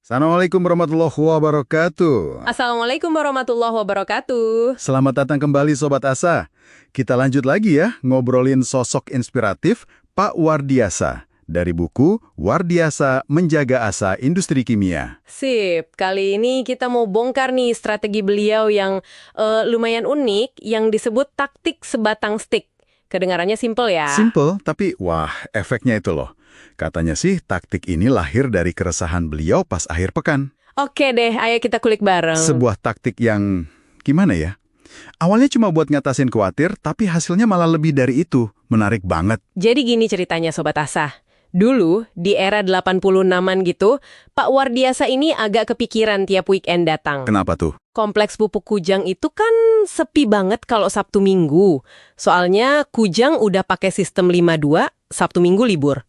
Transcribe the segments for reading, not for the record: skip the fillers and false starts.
Assalamualaikum warahmatullahi wabarakatuh. Assalamualaikum warahmatullahi wabarakatuh. Selamat datang kembali Sobat Asa. Kita lanjut lagi ya, ngobrolin sosok inspiratif Pak Wardiasa dari buku Wardiasa Menjaga Asa Industri Kimia. Sip, kali ini kita mau bongkar nih strategi beliau yang lumayan unik yang disebut taktik sebatang stik. Kedengarannya simple ya. Simple, tapi wah, efeknya itu loh. Katanya sih taktik ini lahir dari keresahan beliau pas akhir pekan. Oke deh, ayo kita kulik bareng. Sebuah taktik yang gimana ya? Awalnya cuma buat ngatasin khawatir, tapi hasilnya malah lebih dari itu. Menarik banget. Jadi gini ceritanya Sobat Asa. Dulu, di era 86-an gitu, Pak Wardiasa ini agak kepikiran tiap weekend datang. Kenapa tuh? Kompleks pupuk Kujang itu kan sepi banget kalau Sabtu Minggu. Soalnya Kujang udah pakai sistem 5-2, Sabtu Minggu libur.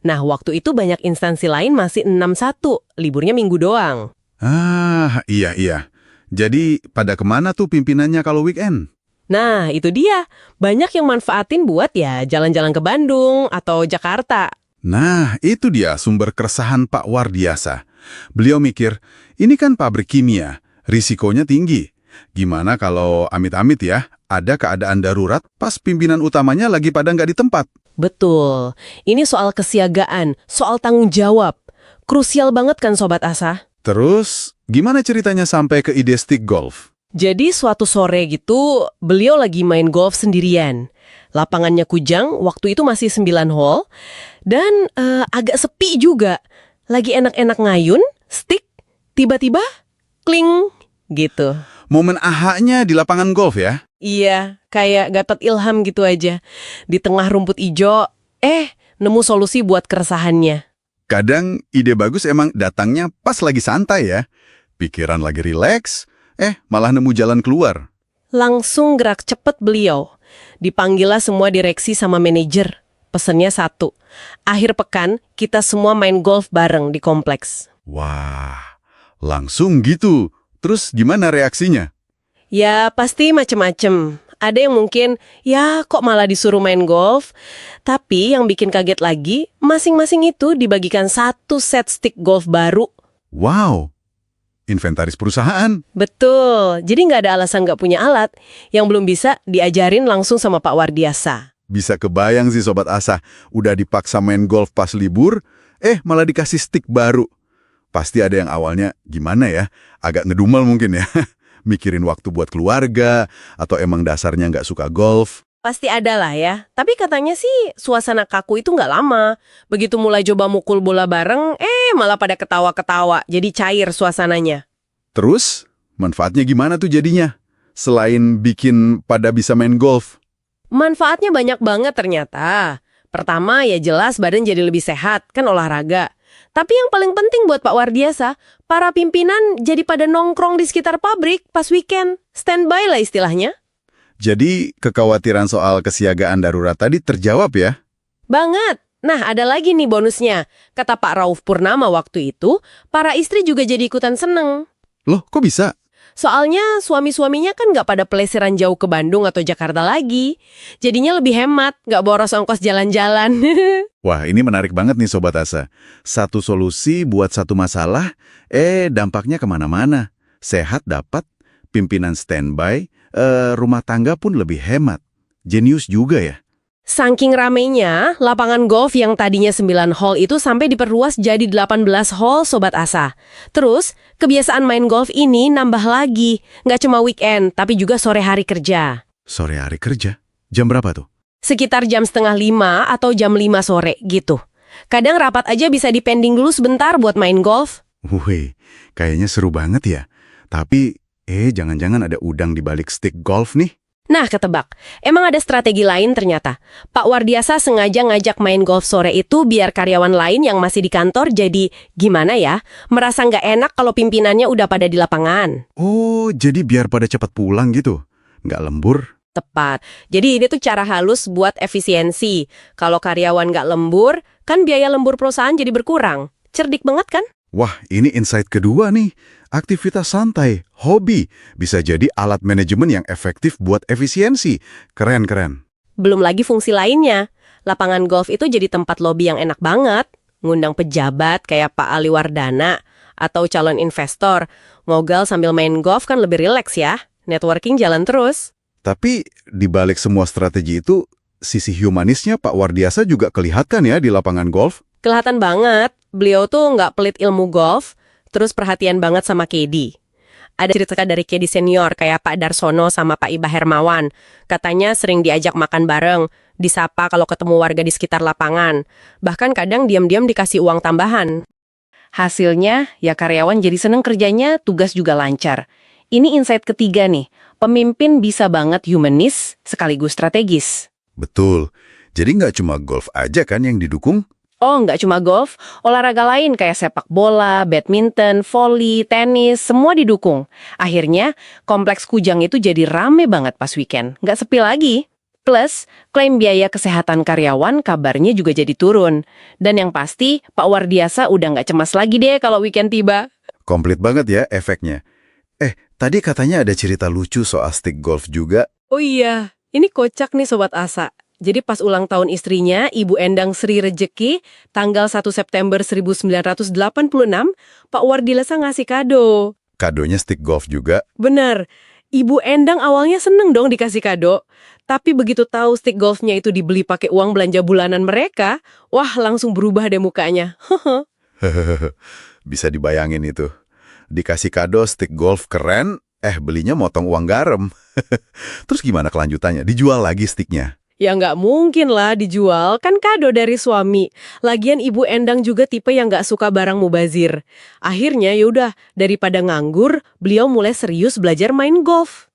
Nah, waktu itu banyak instansi lain masih 6-1, liburnya minggu doang. Ah, iya. Jadi pada kemana tuh pimpinannya kalau weekend? Nah, itu dia. Banyak yang manfaatin buat ya jalan-jalan ke Bandung atau Jakarta. Nah, itu dia sumber keresahan Pak Wardiasa. Beliau mikir, ini kan pabrik kimia, risikonya tinggi. Gimana kalau amit-amit ya, ada keadaan darurat pas pimpinan utamanya lagi pada nggak di tempat? Betul. Ini soal kesiagaan, soal tanggung jawab. Krusial banget kan Sobat Asa? Terus, gimana ceritanya sampai ke ide stick golf? Jadi suatu sore gitu, beliau lagi main golf sendirian. Lapangannya Kujang, waktu itu masih 9 hole, dan agak sepi juga. Lagi enak-enak ngayun, stick, tiba-tiba, kling, gitu. Momen ahanya di lapangan golf ya? Iya, kayak dapat ilham gitu aja. Di tengah rumput ijo, nemu solusi buat keresahannya. Kadang ide bagus emang datangnya pas lagi santai ya. Pikiran lagi rileks, malah nemu jalan keluar. Langsung gerak cepet beliau. Dipanggillah semua direksi sama manajer. Pesennya satu. Akhir pekan, kita semua main golf bareng di kompleks. Wah, langsung gitu. Terus gimana reaksinya? Ya, pasti macem-macem. Ada yang mungkin, ya kok malah disuruh main golf. Tapi yang bikin kaget lagi, masing-masing itu dibagikan satu set stick golf baru. Wow, inventaris perusahaan. Betul, jadi nggak ada alasan nggak punya alat. Yang belum bisa diajarin langsung sama Pak Wardiasa. Bisa kebayang sih Sobat Asa, udah dipaksa main golf pas libur, malah dikasih stick baru. Pasti ada yang awalnya, gimana ya, agak ngedumel mungkin ya. Mikirin waktu buat keluarga, atau emang dasarnya nggak suka golf. Pasti ada lah ya. Tapi katanya sih suasana kaku itu nggak lama. Begitu mulai coba mukul bola bareng, malah pada ketawa-ketawa. Jadi cair suasananya. Terus, manfaatnya gimana tuh jadinya? Selain bikin pada bisa main golf. Manfaatnya banyak banget ternyata. Pertama ya jelas badan jadi lebih sehat, kan olahraga. Tapi yang paling penting buat Pak Wardiasa, para pimpinan jadi pada nongkrong di sekitar pabrik pas weekend. Standby lah istilahnya. Jadi, kekhawatiran soal kesiagaan darurat tadi terjawab ya? Banget. Nah, ada lagi nih bonusnya. Kata Pak Rauf Purnama waktu itu, para istri juga jadi ikutan seneng. Loh, kok bisa? Soalnya suami-suaminya kan nggak pada pelesiran jauh ke Bandung atau Jakarta lagi. Jadinya lebih hemat, nggak boros ongkos jalan-jalan. Wah, ini menarik banget nih Sobat Asa. Satu solusi buat satu masalah, dampaknya kemana-mana. Sehat dapat, pimpinan standby, rumah tangga pun lebih hemat. Jenius juga ya. Saking ramenya, lapangan golf yang tadinya 9 hole itu sampai diperluas jadi 18 hole Sobat Asa. Terus, kebiasaan main golf ini nambah lagi. Nggak cuma weekend, tapi juga sore hari kerja. Sore hari kerja? Jam berapa tuh? Sekitar jam 4:30 atau jam 5 sore gitu. Kadang rapat aja bisa dipending dulu sebentar buat main golf. Wih, kayaknya seru banget ya. Tapi, jangan-jangan ada udang di balik stick golf nih? Nah, ketebak. Emang ada strategi lain ternyata. Pak Wardiasa sengaja ngajak main golf sore itu biar karyawan lain yang masih di kantor jadi, gimana ya, merasa nggak enak kalau pimpinannya udah pada di lapangan. Oh, jadi biar pada cepat pulang gitu? Nggak lembur? Tepat. Jadi ini tuh cara halus buat efisiensi. Kalau karyawan nggak lembur, kan biaya lembur perusahaan jadi berkurang. Cerdik banget kan? Wah, ini insight kedua nih. Aktivitas santai, hobi, bisa jadi alat manajemen yang efektif buat efisiensi. Keren. Belum lagi fungsi lainnya. Lapangan golf itu jadi tempat lobi yang enak banget. Ngundang pejabat kayak Pak Ali Wardana atau calon investor. Ngogal sambil main golf kan lebih rileks ya. Networking jalan terus. Tapi di balik semua strategi itu, sisi humanisnya Pak Wardiasa juga kelihatan ya di lapangan golf. Kelihatan banget, beliau tuh nggak pelit ilmu golf, terus perhatian banget sama Kedi. Ada cerita dari Kedi senior kayak Pak Darsono sama Pak Iba Hermawan. Katanya sering diajak makan bareng, disapa kalau ketemu warga di sekitar lapangan. Bahkan kadang diam-diam dikasih uang tambahan. Hasilnya, ya karyawan jadi seneng kerjanya, tugas juga lancar. Ini insight ketiga nih, pemimpin bisa banget humanis sekaligus strategis. Betul. Jadi nggak cuma golf aja kan yang didukung? Oh, nggak cuma golf, olahraga lain kayak sepak bola, badminton, voli, tenis, semua didukung. Akhirnya, kompleks Kujang itu jadi rame banget pas weekend, nggak sepi lagi. Plus, klaim biaya kesehatan karyawan kabarnya juga jadi turun. Dan yang pasti, Pak Wardiasa udah nggak cemas lagi deh kalau weekend tiba. Komplit banget ya efeknya. Tadi katanya ada cerita lucu soal stick golf juga. Oh iya, ini kocak nih Sobat Asa. Jadi pas ulang tahun istrinya, Ibu Endang Sri Rejeki, tanggal 1 September 1986, Pak Wardiasa ngasih kado. Kadonya stick golf juga. Bener, Ibu Endang awalnya seneng dong dikasih kado. Tapi begitu tahu stick golfnya itu dibeli pakai uang belanja bulanan mereka, wah langsung berubah deh mukanya. Bisa dibayangin itu. Dikasih kado stick golf keren, belinya motong uang garam. Terus gimana kelanjutannya? Dijual lagi sticknya? Ya nggak mungkin lah dijual, kan kado dari suami. Lagian Ibu Endang juga tipe yang nggak suka barang mubazir. Akhirnya yaudah, daripada nganggur, beliau mulai serius belajar main golf.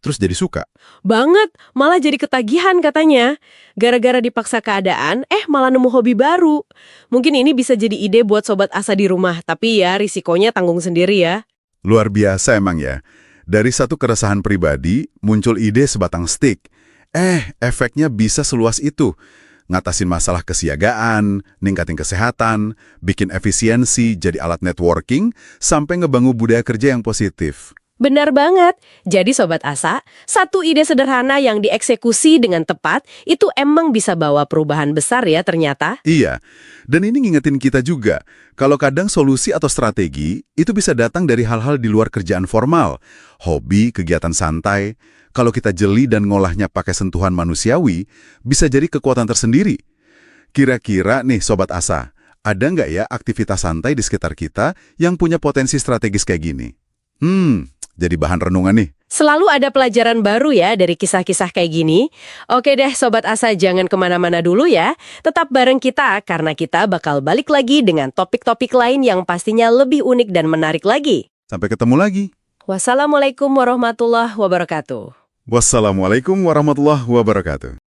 Terus jadi suka? Banget, malah jadi ketagihan katanya. Gara-gara dipaksa keadaan, malah nemu hobi baru. Mungkin ini bisa jadi ide buat Sobat Asa di rumah, tapi ya risikonya tanggung sendiri ya. Luar biasa emang ya. Dari satu keresahan pribadi, muncul ide sebatang stick. Efeknya bisa seluas itu. Ngatasin masalah kesiagaan, ningkatin kesehatan, bikin efisiensi jadi alat networking, sampai ngebangun budaya kerja yang positif. Benar banget. Jadi Sobat Asa, satu ide sederhana yang dieksekusi dengan tepat, itu emang bisa bawa perubahan besar ya ternyata. Iya, dan ini ngingetin kita juga, kalau kadang solusi atau strategi itu bisa datang dari hal-hal di luar kerjaan formal, hobi, kegiatan santai. Kalau kita jeli dan ngolahnya pakai sentuhan manusiawi, bisa jadi kekuatan tersendiri. Kira-kira nih Sobat Asa, ada nggak ya aktivitas santai di sekitar kita yang punya potensi strategis kayak gini? Jadi bahan renungan nih. Selalu ada pelajaran baru ya dari kisah-kisah kayak gini. Oke deh Sobat Asa, jangan kemana-mana dulu ya. Tetap bareng kita karena kita bakal balik lagi dengan topik-topik lain yang pastinya lebih unik dan menarik lagi. Sampai ketemu lagi. Wassalamualaikum warahmatullahi wabarakatuh. Wassalamualaikum warahmatullahi wabarakatuh.